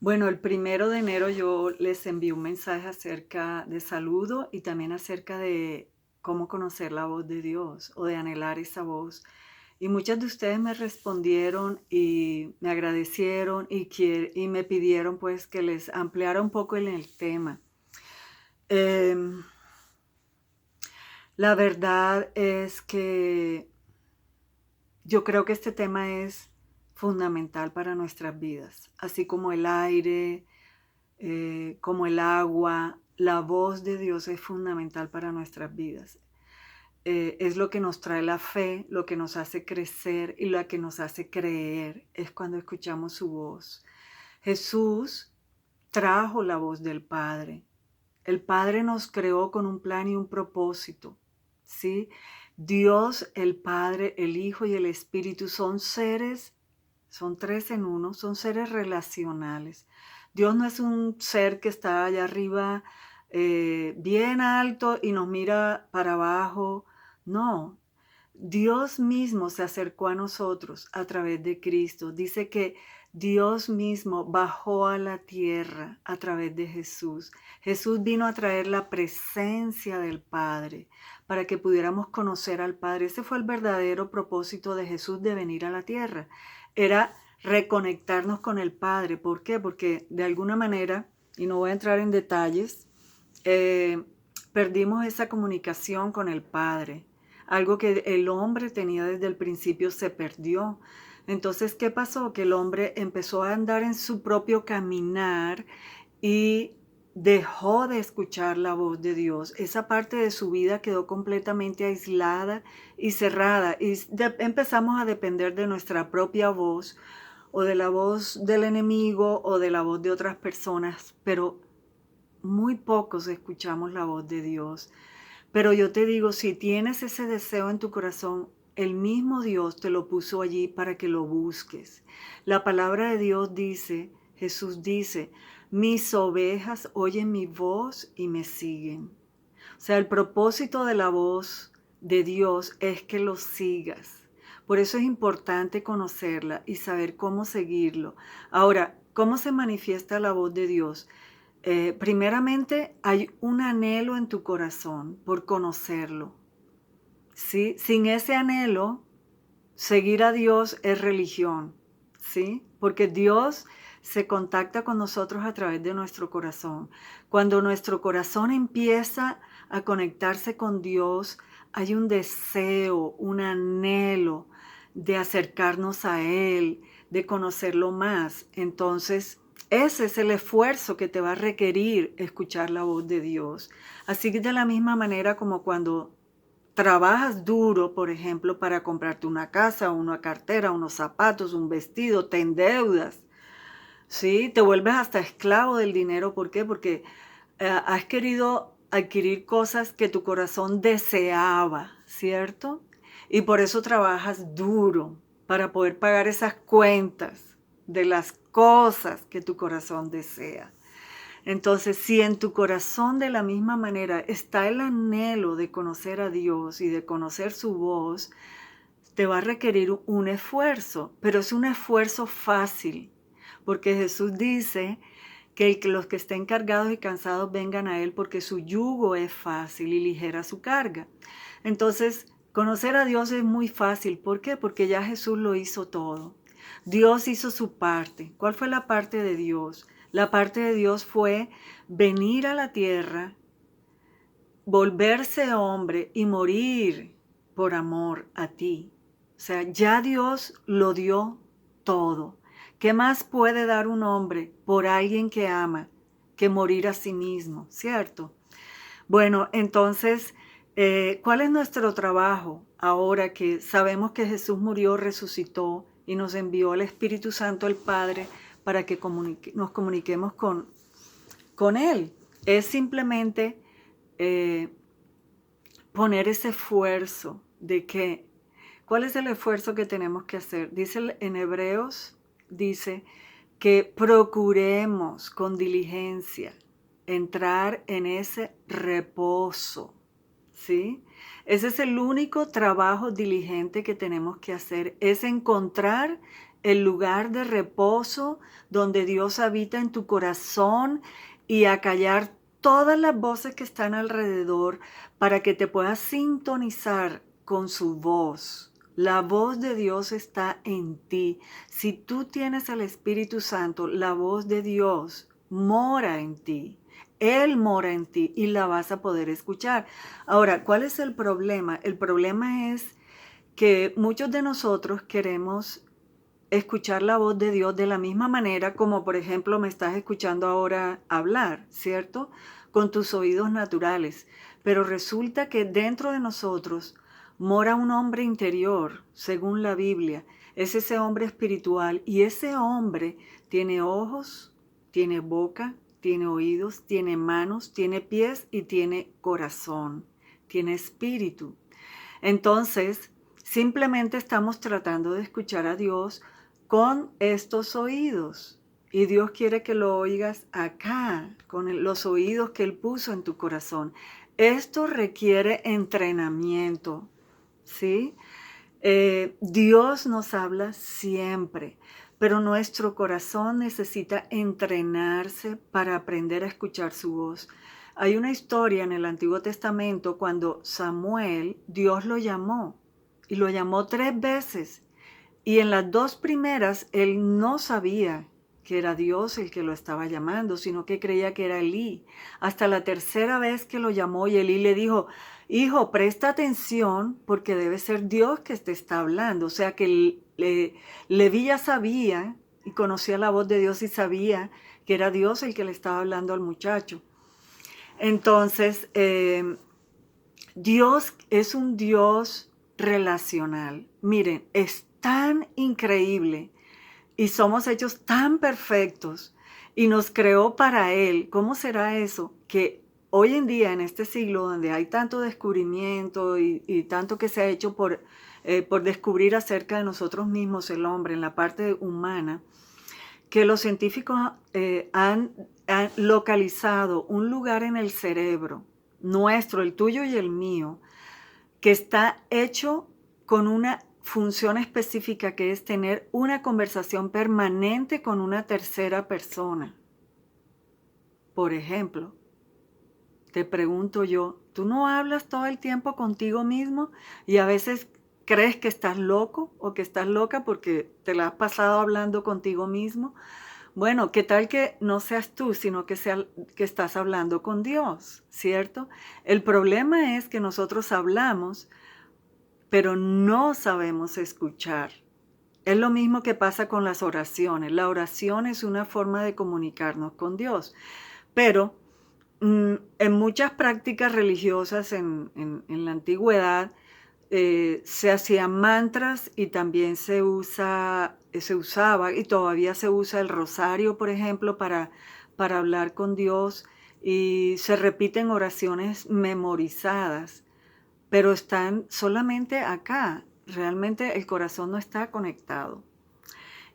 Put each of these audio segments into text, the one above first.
Bueno, el 1 de enero yo les envié un mensaje acerca de saludo y también acerca de cómo conocer la voz de Dios o de anhelar esa voz. Y muchas de ustedes me respondieron y me agradecieron y me pidieron pues que les ampliara un poco en el tema. Em, la verdad es que yo creo que este tema es fundamental para nuestras vidas, así como el aire, como el agua. La voz de Dios es fundamental para nuestras vidas. Es lo que nos trae la fe, lo que nos hace crecer y lo que nos hace creer, es cuando escuchamos su voz. Jesús trajo la voz del Padre. El Padre nos creó con un plan y un propósito, ¿sí? Dios, el Padre, el Hijo y el Espíritu son seres, son tres en uno, son seres relacionales. Dios no es un ser que está allá arriba, bien alto y nos mira para abajo. No, Dios mismo se acercó a nosotros a través de Cristo. Dice que Dios mismo bajó a la tierra a través de Jesús. Jesús vino a traer la presencia del Padre para que pudiéramos conocer al Padre. Ese fue el verdadero propósito de Jesús de venir a la tierra. Era reconectarnos con el Padre. ¿Por qué? Porque de alguna manera, y no voy a entrar en detalles, eh, perdimos esa comunicación con el Padre. Algo que el hombre tenía desde el principio se perdió. Entonces, ¿qué pasó? Que el hombre empezó a andar en su propio caminar y dejó de escuchar la voz de Dios. Esa parte de su vida quedó completamente aislada y cerrada y empezamos a depender de nuestra propia voz o de la voz del enemigo o de la voz de otras personas, pero muy pocos escuchamos la voz de Dios. Pero yo te digo, si tienes ese deseo en tu corazón, el mismo Dios te lo puso allí para que lo busques. La palabra de Dios dice, Jesús dice, mis ovejas oyen mi voz y me siguen. O sea, el propósito de la voz de Dios es que lo sigas. Por eso es importante conocerla y saber cómo seguirlo. Ahora, ¿cómo se manifiesta la voz de Dios? Primeramente, hay un anhelo en tu corazón por conocerlo, ¿sí? Sin ese anhelo, seguir a Dios es religión, ¿sí? Porque Dios se contacta con nosotros a través de nuestro corazón. Cuando nuestro corazón empieza a conectarse con Dios, hay un deseo, un anhelo de acercarnos a Él, de conocerlo más. Entonces, ese es el esfuerzo que te va a requerir escuchar la voz de Dios. Así que de la misma manera como cuando trabajas duro, por ejemplo, para comprarte una casa, una cartera, unos zapatos, un vestido, te endeudas, ¿sí? Te vuelves hasta esclavo del dinero. ¿Por qué? Porque has querido adquirir cosas que tu corazón deseaba, ¿cierto? Y por eso trabajas duro para poder pagar esas cuentas de las cosas que tu corazón desea. Entonces, si en tu corazón de la misma manera está el anhelo de conocer a Dios y de conocer su voz, te va a requerir un esfuerzo, pero es un esfuerzo fácil, porque Jesús dice que los que estén cargados y cansados vengan a Él, porque su yugo es fácil y ligera su carga. Entonces, conocer a Dios es muy fácil. ¿Por qué? Porque ya Jesús lo hizo todo. Dios hizo su parte. ¿Cuál fue la parte de Dios? La parte de Dios fue venir a la tierra, volverse hombre y morir por amor a ti. O sea, ya Dios lo dio todo. ¿Qué más puede dar un hombre por alguien que ama que morir a sí mismo? ¿Cierto? Bueno, entonces, ¿cuál es nuestro trabajo ahora que sabemos que Jesús murió, resucitó y nos envió al Espíritu Santo, el Padre, para que nos comuniquemos con Él? Es simplemente eh, poner ese esfuerzo de que, ¿cuál es el esfuerzo que tenemos que hacer? Dice en Hebreos, dice que procuremos con diligencia entrar en ese reposo, ¿sí? Ese es el único trabajo diligente que tenemos que hacer, es encontrar el lugar de reposo donde Dios habita en tu corazón y acallar todas las voces que están alrededor para que te puedas sintonizar con su voz. La voz de Dios está en ti. Si tú tienes al Espíritu Santo, la voz de Dios mora en ti. Él mora en ti y la vas a poder escuchar. Ahora, ¿cuál es el problema? El problema es que muchos de nosotros queremos escuchar la voz de Dios de la misma manera como, por ejemplo, me estás escuchando ahora hablar, ¿cierto? Con tus oídos naturales. Pero resulta que dentro de nosotros mora un hombre interior, según la Biblia. Es ese hombre espiritual y ese hombre tiene ojos, tiene boca, tiene oídos, tiene manos, tiene pies y tiene corazón, tiene espíritu. Entonces, simplemente estamos tratando de escuchar a Dios con estos oídos. Y Dios quiere que lo oigas acá, con los oídos que Él puso en tu corazón. Esto requiere entrenamiento, ¿sí? Dios nos habla siempre, pero nuestro corazón necesita entrenarse para aprender a escuchar su voz. Hay una historia en el Antiguo Testamento cuando Samuel, Dios lo llamó y lo llamó 3 veces. Y en las 2 primeras él no sabía que era Dios el que lo estaba llamando, sino que creía que era Elí. Hasta la 3.ª vez que lo llamó y Elí le dijo, hijo, presta atención porque debe ser Dios que te está hablando. O sea que Leví ya sabía y conocía la voz de Dios y sabía que era Dios el que le estaba hablando al muchacho. Entonces, Dios es un Dios relacional. Miren, es tan increíble y somos hechos tan perfectos y nos creó para Él. ¿Cómo será eso? Que hoy en día, en este siglo donde hay tanto descubrimiento y tanto que se ha hecho por descubrir acerca de nosotros mismos, el hombre, en la parte humana, que los científicos han localizado un lugar en el cerebro nuestro, el tuyo y el mío, que está hecho con una función específica que es tener una conversación permanente con una tercera persona. Por ejemplo, te pregunto yo, ¿tú no hablas todo el tiempo contigo mismo y a veces crees que estás loco o que estás loca porque te la has pasado hablando contigo mismo? Bueno, ¿qué tal que no seas tú, sino que estás hablando con Dios, ¿cierto? El problema es que nosotros hablamos, pero no sabemos escuchar. Es lo mismo que pasa con las oraciones. La oración es una forma de comunicarnos con Dios, pero en muchas prácticas religiosas en la antigüedad se hacían mantras y también se usaba y todavía se usa el rosario, por ejemplo, para hablar con Dios y se repiten oraciones memorizadas, pero están solamente acá. Realmente el corazón no está conectado.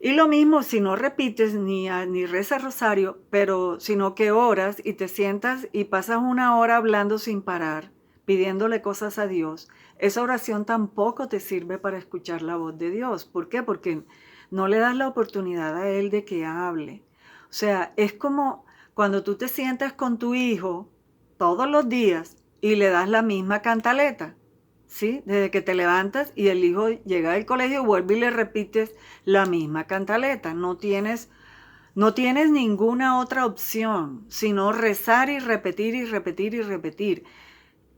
Y lo mismo si no repites ni rezas rosario, pero sino que oras y te sientas y pasas una hora hablando sin parar, pidiéndole cosas a Dios, esa oración tampoco te sirve para escuchar la voz de Dios. ¿Por qué? Porque no le das la oportunidad a Él de que hable. O sea, es como cuando tú te sientas con tu hijo todos los días y le das la misma cantaleta. ¿Sí? Desde que te levantas y el hijo llega del colegio, vuelve y le repites la misma cantaleta. No tienes ninguna otra opción, sino rezar y repetir y repetir y repetir.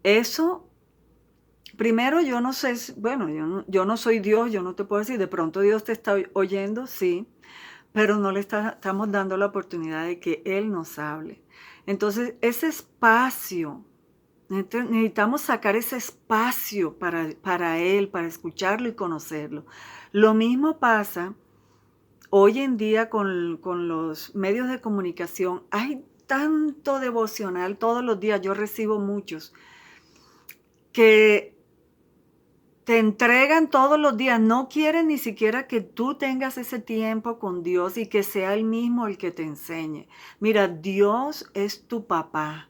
Eso, primero, yo no sé, bueno, yo no soy Dios, yo no te puedo decir, de pronto Dios te está oyendo, sí, pero no le estamos dando la oportunidad de que Él nos hable. Entonces, ese espacio, necesitamos sacar ese espacio para Él, para escucharlo y conocerlo. Lo mismo pasa hoy en día con los medios de comunicación. Hay tanto devocional todos los días, yo recibo muchos, que te entregan todos los días, no quieren ni siquiera que tú tengas ese tiempo con Dios y que sea Él mismo el que te enseñe. Mira, Dios es tu papá.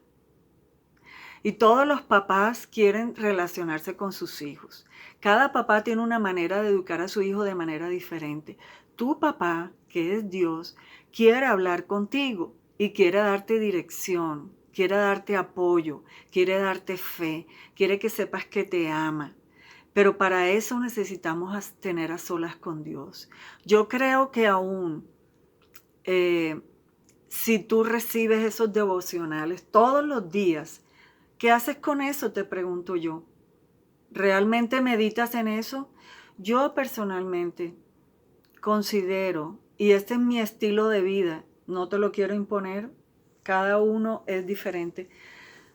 Y todos los papás quieren relacionarse con sus hijos. Cada papá tiene una manera de educar a su hijo de manera diferente. tu papá, que es Dios, quiere hablar contigo y quiere darte dirección, quiere darte apoyo, quiere darte fe, quiere que sepas que te ama. Pero para eso necesitamos tener a solas con Dios. Yo creo que aún eh, si tú recibes esos devocionales todos los días, ¿qué haces con eso? Te pregunto yo. ¿Realmente meditas en eso? Yo personalmente considero, y este es mi estilo de vida, no te lo quiero imponer, cada uno es diferente,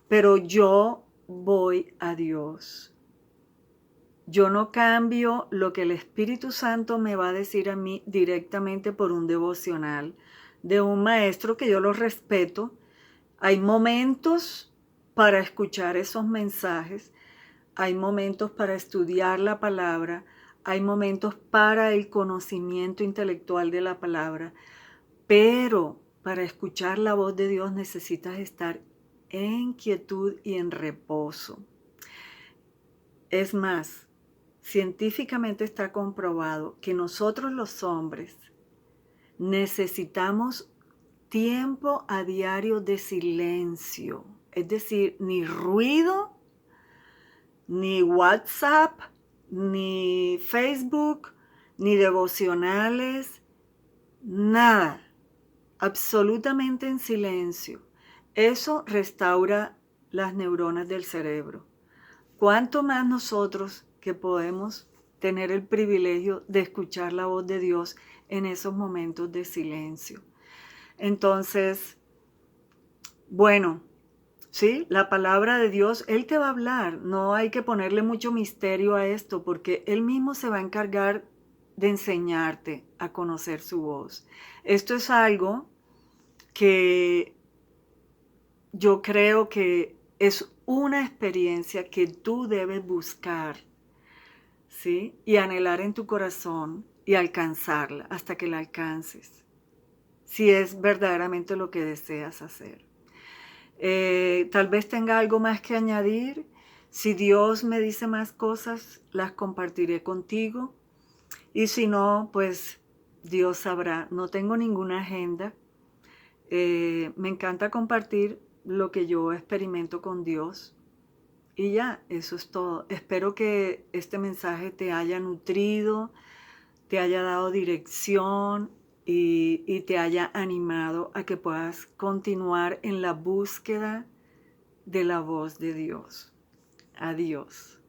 pero yo voy a Dios. Yo no cambio lo que el Espíritu Santo me va a decir a mí directamente por un devocional de un maestro que yo lo respeto. Hay momentos para escuchar esos mensajes, hay momentos para estudiar la palabra, hay momentos para el conocimiento intelectual de la palabra, pero para escuchar la voz de Dios necesitas estar en quietud y en reposo. Es más, científicamente está comprobado que nosotros los hombres necesitamos tiempo a diario de silencio, es decir, ni ruido, ni WhatsApp, ni Facebook, ni devocionales, nada, absolutamente en silencio. Eso restaura las neuronas del cerebro. ¿Cuánto más nosotros que podemos tener el privilegio de escuchar la voz de Dios en esos momentos de silencio? Entonces, bueno, sí, la palabra de Dios, Él te va a hablar. No hay que ponerle mucho misterio a esto porque Él mismo se va a encargar de enseñarte a conocer su voz. Esto es algo que yo creo que es una experiencia que tú debes buscar, ¿sí? Y anhelar en tu corazón y alcanzarla hasta que la alcances, si es verdaderamente lo que deseas hacer. Tal vez tenga algo más que añadir. Si Dios me dice más cosas, las compartiré contigo. Y si no, pues Dios sabrá. No tengo ninguna agenda. Me encanta compartir lo que yo experimento con Dios. Y ya, eso es todo. Espero que este mensaje te haya nutrido, te haya dado dirección y te haya animado a que puedas continuar en la búsqueda de la voz de Dios. Adiós.